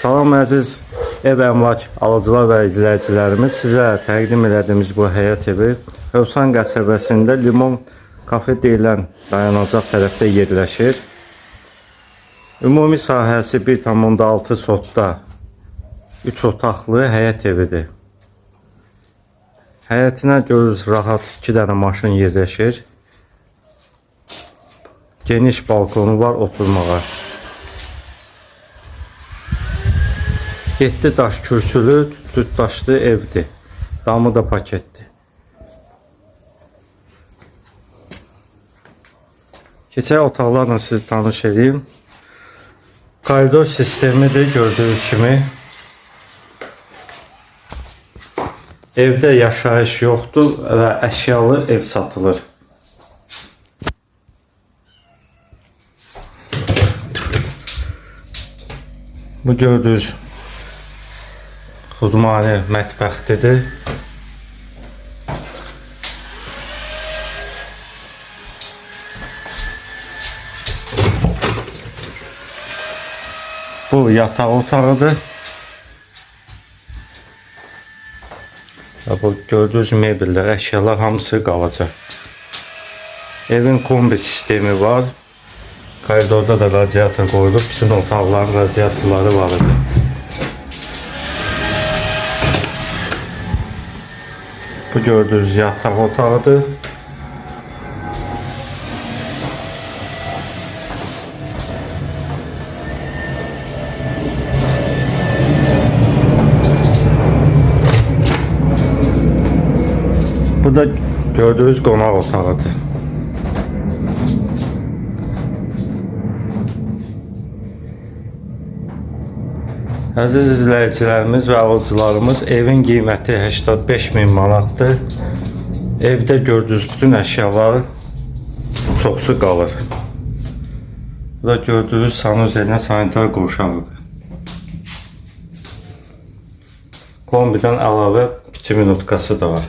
Salam əziz ev əmlak alıcılar və izləyicilərimiz, sizə təqdim elədiyimiz bu həyət evi Hövsan qəsəbəsində Limon kafe deyilən dayanacaq tərəfdə yerləşir. Ümumi sahəsi 1,6 sotda 3 otaqlı həyət evidir. Həyətinə görürüz, rahat 2 dənə maşın yerləşir. Geniş balkonu var oturmağa. 7 daş kürsülü, cüt daşlı evdir. Damı da paketdir. Keçək otaqlarla sizi tanış edeyim. Koridor sistemidir gördüyünüz kimi. Evdə yaşayış yoxdur və əşyalı ev satılır. Bu gördüyünüz xudmani mətbəxtidir. Bu yataq otağıdır. Bu gördüyünüz mebellər, əşyalar hamısı qalacaq. Evin kombi sistemi var. Koridorda da radiator qoyulub. Bütün otaqların radiatorları var idi. Bu gördüğünüz yataq otağıdır. Bu da gördüğünüz qonaq otağıdır. Əziz izləyicilərimiz və alıcılarımız, evin qiyməti 85.000 manatdır. Evdə gördüyünüz bütün əşyalar çoxsu qalır. Bu da gördüyünüz sanuzellə sanitar qovşağıdır. Kombidən əlavə 2 minutkası da var.